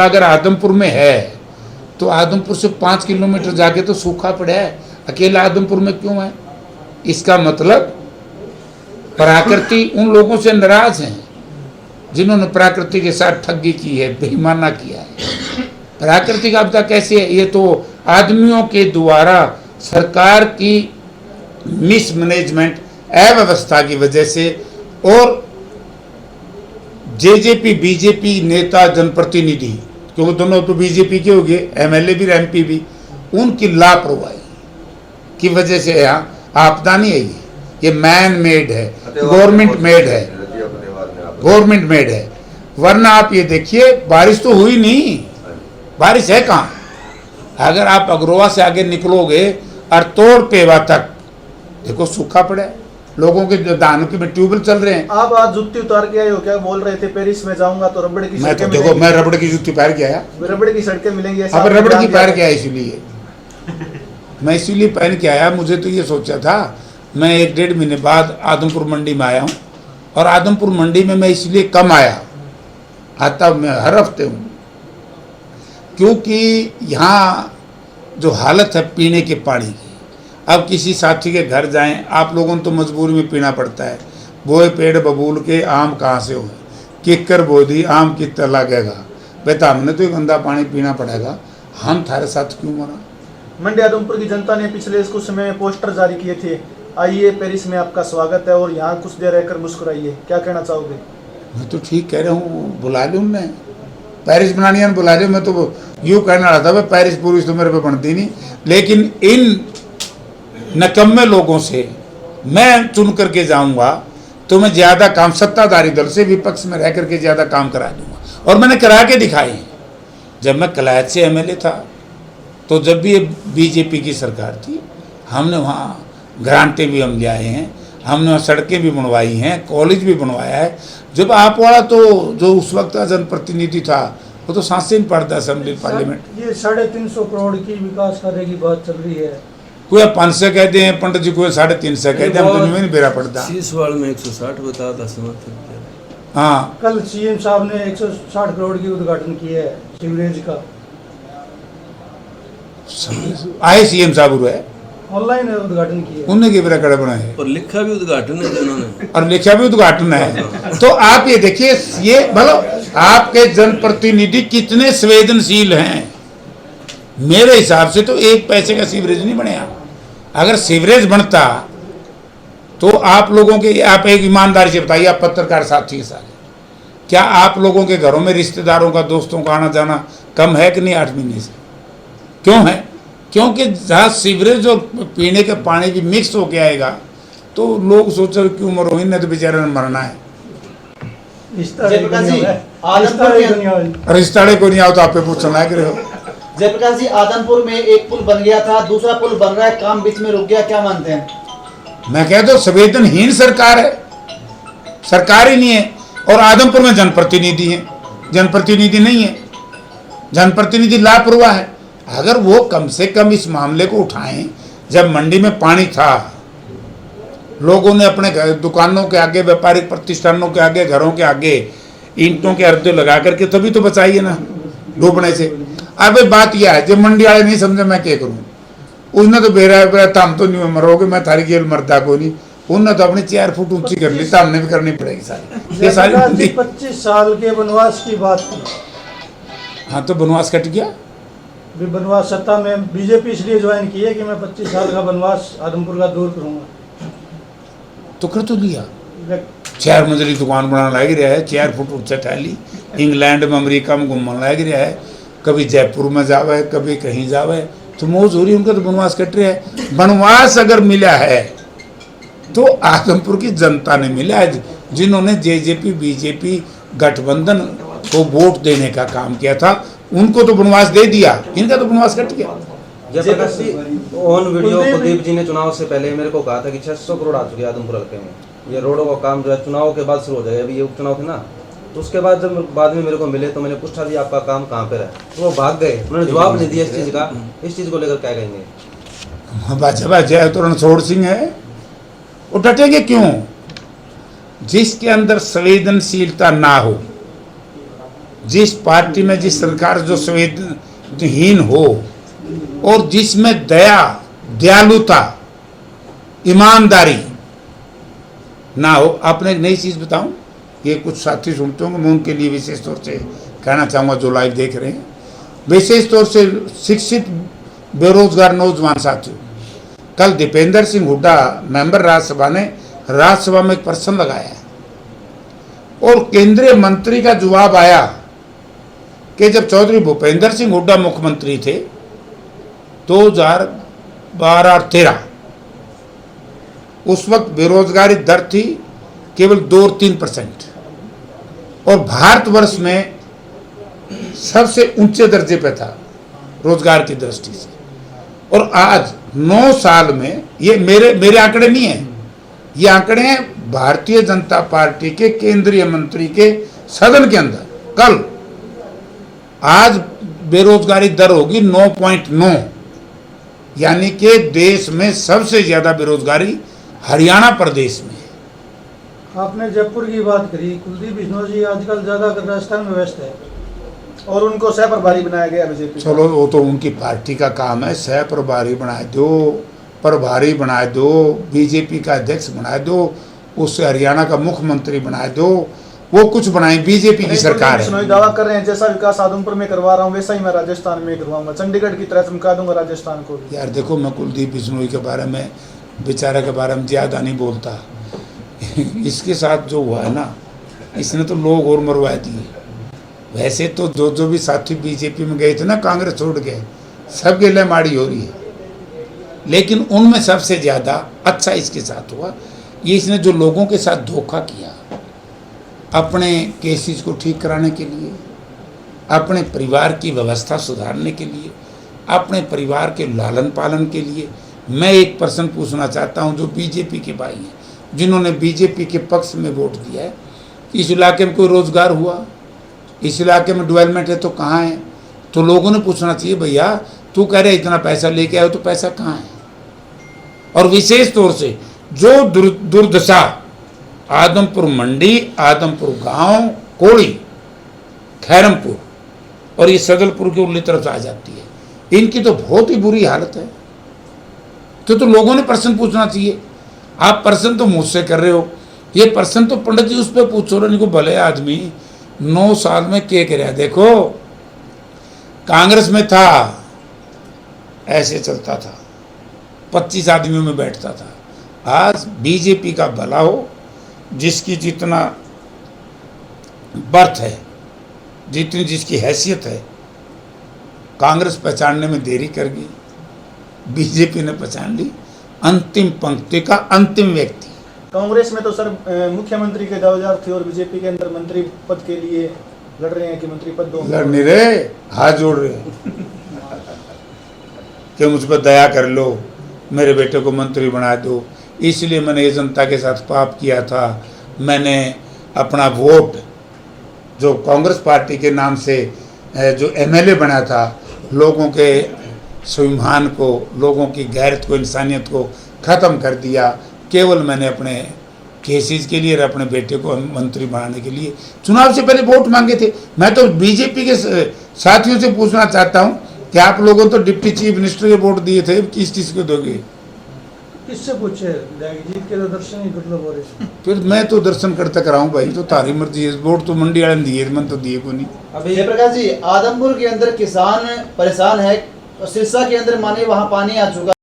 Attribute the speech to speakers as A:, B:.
A: अगर आदमपुर में है तो आदमपुर से 5 किलोमीटर जाके तो सूखा पड़ा है, अकेला आदमपुर में क्यों है? इसका मतलब प्रकृति उन लोगों से नाराज हैं जिन्होंने प्रकृति के साथ ठगी की है, बेईमाना किया है। प्राकृतिक आपदा कैसे है? ये तो आदमियों के द्वारा सरकार की मिसमैनेजमेंट, अव्यवस्था की वजह से, और जेजेपी बीजेपी नेता जनप्रतिनिधि, क्योंकि दोनों तो बीजेपी के हो गए, एमएलए भी एमपी भी, उनकी लापरवाही की वजह से यहाँ आपदा नहीं है। ये मैन मेड है, गवर्नमेंट मेड है, गवर्नमेंट मेड है। वरना आप ये देखिए, बारिश तो हुई नहीं, बारिश है कहाँ? अगर आप अग्रोवा से आगे निकलोगे अरतोड़ पेवा तक देखो सूखा पड़ा है, लोगों के धान के में ट्यूबवेल चल रहे हैं।
B: आप आज जुत्ती उतार के आए हो क्या? बोल रहे थे पेरिस में जाऊंगा तो रबड़ की
A: मैं तो देखो, मैं रबड़ की जूती पहन के आया,
B: रबड़ की सड़कें मिलेंगी।
A: अब रबड़ की पहन के आया, इसीलिए मैं इसीलिए पहन के आया। मुझे तो ये सोचा था, मैं 1-1.5 महीने बाद आदमपुर मंडी में आया हूँ, और आदमपुर मंडी में मैं इसलिए कम आया, आता मैं हर हफ्ते हूँ, क्योंकि यहाँ जो हालत है पीने के पानी की, अब किसी साथी के घर जाएं, आप लोगों को तो मजबूरी में पीना पड़ता है। बोए पेड़ बबूल के आम कहाँ से हो, किक्कर बोधी आम कितना लगेगा, बेटा हमने तो गंदा पानी पीना पड़ेगा, हम थारे साथ क्यों मरा?
B: मंडी आदमपुर की जनता ने पिछले कुछ समय में पोस्टर जारी किए थे, आइए पेरिस में आपका स्वागत है और यहाँ कुछ देर रहकर मुस्कुराइए, क्या कहना चाहोगे?
A: मैं तो ठीक कह रहा हूँ, बुला लो उनने, पेरिस बनानी बुला लो। मैं तो यूँ कहना रहा था, भाई पेरिस पूरी तो मेरे पे बनती नहीं, लेकिन इन नकम्मे लोगों से मैं चुन करके जाऊंगा तो मैं ज़्यादा काम सत्ताधारी दल से विपक्ष में रह करके ज़्यादा काम करा दूंगा, और मैंने करा के दिखाए हैं। जब मैं कलायत से एमएलए था, तो जब भी ये बीजेपी की सरकार थी, हमने वहाँ ग्रांटें भी हम ले आए हैं, हमने वहाँ सड़कें भी बनवाई हैं, कॉलेज भी बनवाया है। जब आप वाला तो जो उस वक्त का जनप्रतिनिधि था, वो तो सांसें नहीं पड़ता असेंबली पार्लियामेंट।
B: ये 350 करोड़ की विकास कार्य की बात चल रही है,
A: कोई 500 कहते हैं पंडित जी, कोई 350 कहते हैं, हम तो नहीं बेरा पड़ता।
C: सीसवाड़ में 160 बता था समर्थन।
A: हाँ,
B: कल सीएम साहब ने 160 करोड़ की उद्घाटन किया है सीवरेज का,
A: आए सीएम साहब हुए,
B: ऑनलाइन उद्घाटन किया,
A: उन्होंने के बेरा कड़ा बनाया है,
C: और लिखा भी उद्घाटन है जिन्होंने,
A: और लिखा भी उद्घाटन है। तो आप ये देखिए, ये मतलब आपके जनप्रतिनिधि कितने संवेदनशील हैं। मेरे हिसाब से तो 1 पैसे का सीवरेज नहीं बनेगा। अगर सीवरेज बनता तो आप लोगों के, आप एक ईमानदारी से बताइए, आप पत्रकार साथी के साथ, क्या आप लोगों के घरों में रिश्तेदारों का, दोस्तों का आना जाना कम है कि नहीं 8 महीने से? क्यों है? क्योंकि जहाँ सीवरेज और पीने का पानी भी मिक्स होके आएगा तो लोग सोच रहे क्यों मरो, इन्हें तो बेचारे ने मरना है।
D: रिश्तेदारे
A: को नहीं आओ तो आप पूछना है कि
D: जयप्रकाश जी, आदमपुर में एक पुल बन गया था, दूसरा पुल बन रहा है, काम बीच में रुक गया, क्या मानते हैं?
A: मैं कहता हूँ संवेदनहीन सरकार है, सरकार ही नहीं है। और आदमपुर में जनप्रतिनिधि है, जनप्रतिनिधि नहीं है, जनप्रतिनिधि लापरवाह है। अगर वो कम से कम इस मामले को उठाएं, जब मंडी में पानी था, लोगों ने अपने दुकानों के आगे, व्यापारिक प्रतिष्ठानों के आगे, घरों के आगे ईंटों के अर्दे लगा करके तभी तो बचाइए ना डूबने से। अब बात यह है, जब मंडी वाले नहीं समझे मैं क्या करूँ, उसने तो बेरा तम तो नहीं मरोगे, मैं थारी जेल मरता को नहीं, उन्होंने तो अपनी 4 फुट ऊंची कर ली, हमने भी करनी पड़ेगी सारी। ये सारी
B: 25 साल के वनवास की बात की।
A: हाँ, तो वनवास कट गया।
B: वनवास सत्ता में बीजेपी इसलिए ज्वाइन की है कि मैं 25 साल का वनवास आदमपुर का दूर करूंगा,
A: तो कर तो लिया। 4 मंजिली दुकान बनाने लग रहा है, 4 फुट ऊंचा टहली, इंग्लैंड में अमेरिका में घूमने लग रहा है, कभी जयपुर में जावे, कभी कहीं जावे, तो मौज हो रही, उनका तो वनवास कट रहा है। वनवास अगर मिला है तो आदमपुर की जनता ने मिला है, जिन्होंने जेजेपी बीजेपी गठबंधन को वोट देने का काम किया था, उनको तो वनवास दे दिया, इनका तो वनवास कट गया।
E: जयप्रकाश जी, ऑन वीडियो कुलदीप जी ने चुनाव से पहले मेरे को कहा था कि 600 करोड़ आ चुके हैं आदमपुर हल्के में, ये रोडों का काम जो है चुनाव के बाद शुरू हो जाएगा। अभी ये उपचुनाव थे ना, तो उसके बाद जब बाद में मेरे को मिले तो मैंने पूछा जी आपका काम कहाँ पर है, तो वो भाग गए, उन्होंने जवाब नहीं दिया इस चीज़ का। इस चीज़ को लेकर क्या कहेंगे?
A: भाजपा जय तो रणछोड़ सिंह है, वो डटेंगे क्यों? जिसके अंदर संवेदनशीलता ना हो जिस पार्टी में जिस सरकार जो संवेदनहीन हो और जिसमें दया, दयालुता, ईमानदारी ना हो। आपने एक नई चीज़ बताऊं, ये कुछ साथी सुनते होंगे, मैं उनके लिए विशेष तौर से कहना चाहूँगा जो लाइव देख रहे हैं, विशेष तौर से शिक्षित बेरोजगार नौजवान साथियों। कल दीपेंद्र सिंह हुड्डा मेंबर राज्यसभा ने राज्यसभा में एक प्रश्न लगाया और केंद्रीय मंत्री का जवाब आया कि जब चौधरी भूपेंद्र सिंह हुड्डा मुख्यमंत्री थे 2012-13, उस वक्त बेरोजगारी दर थी केवल 2-3% और भारतवर्ष में सबसे ऊंचे दर्जे पे था रोजगार की दृष्टि से। और आज 9 साल में, ये मेरे आंकड़े नहीं है, ये आंकड़े हैं भारतीय जनता पार्टी के केंद्रीय मंत्री के सदन के अंदर। कल आज बेरोजगारी दर होगी 9.9, यानी कि देश में सबसे ज्यादा बेरोजगारी हरियाणा प्रदेश में है।
F: आपने जयपुर की बात करी, कुलदीप बिश्नोई जी आजकल ज्यादातर राजस्थान में व्यस्त है
B: और उनको सह प्रभारी बनाया गया बीजेपी।
A: चलो वो तो उनकी पार्टी का काम है, सह प्रभारी बना दो, प्रभारी बना दो, बीजेपी का अध्यक्ष बना दो, उससे हरियाणा का मुख्यमंत्री बना दो, वो कुछ बनाए, बीजेपी की सरकार है।
B: बिश्नोई दावा कर रहे हैं जैसा विकास आदमपुर में करवा रहा हूँ वैसा ही मैं राजस्थान में करवाऊंगा, चंडीगढ़ की तरह चमका दूंगा राजस्थान को भी।
A: यार देखो, मैं कुलदीप बिश्नोई के बारे में, बेचारे के बारे में ज़्यादा नहीं बोलता। इसके साथ जो हुआ है ना, इसने तो लोग और मरवा दिए। वैसे तो जो भी साथी बीजेपी में गए थे ना, कांग्रेस छोड़ गए, सब के लिए माड़ी हो रही है, लेकिन उनमें सबसे ज़्यादा अच्छा इसके साथ हुआ, ये इसने जो लोगों के साथ धोखा किया, अपने केसेस को ठीक कराने के लिए, अपने परिवार की व्यवस्था सुधारने के लिए, अपने परिवार के लालन पालन के लिए। मैं एक प्रश्न पूछना चाहता हूं, जो बीजेपी के भाई हैं, जिन्होंने बीजेपी के पक्ष में वोट दिया है, कि इस इलाके में कोई रोजगार हुआ, इस इलाके में डेवलपमेंट है तो कहाँ है? तो लोगों ने पूछना चाहिए, भैया तू कह रहे इतना पैसा लेके आए तो पैसा कहाँ है? और विशेष तौर से जो दुर्दशा आदमपुर मंडी, आदमपुर गांव, कोड़ी, खैरमपुर और ये सदलपुर की उर्ली तरफ आ जाती है, इनकी तो बहुत ही बुरी हालत है। तो लोगों ने प्रश्न पूछना चाहिए। आप प्रश्न तो मुझसे कर रहे हो, ये प्रश्न तो पंडित जी उस पर पूछो रहे, इनको भले आदमी 9 साल में क्या कर रहा है। देखो, कांग्रेस में था ऐसे चलता था, 25 आदमियों में बैठता था। आज बीजेपी का भला हो, जिसकी जितना बर्थ है, जितनी जिसकी हैसियत है, कांग्रेस पहचानने में देरी कर गई, बीजेपी ने पहचान ली। अंतिम पंक्ति का अंतिम व्यक्ति।
B: कांग्रेस में तो सर मुख्यमंत्री के दावेदार थे और बीजेपी के अंदर मंत्री पद के लिए लड़ रहे हैं कि मंत्री पद दो।
A: लड़ नहीं रहे, हाथ जोड़ रहे कि मुझ पर दया कर लो, मेरे बेटे को मंत्री बना दो। इसलिए मैंने ये जनता के साथ पाप किया था। मैंने अपना वोट जो कांग्रेस पार्टी के नाम से जो एमएलए बना था, लोगों के स्वाभिमान को, लोगों की गैरत को, इंसानियत को ख़त्म कर दिया। केवल मैंने अपने केसेस के लिए और अपने बेटे को मंत्री बनाने के लिए चुनाव से पहले वोट मांगे थे। मैं तो बीजेपी के साथियों से पूछना चाहता हूं कि आप लोगों तो डिप्टी चीफ मिनिस्टर के वोट दिए थे, किस किस को दोगे?
F: किससे पूछे? जीत के तो दर्शन ही दुर्लभ हो रहे।
A: फिर मैं तो दर्शन करते कराऊं भाई, तो तारी मर्जी है। वोट तो मंडी वाले ने दिए, मन तो दिए को नहीं।
D: अभी जयप्रकाश जी, आदमपुर के अंदर किसान परेशान है, सिरसा के अंदर माने वहाँ पानी आ चुका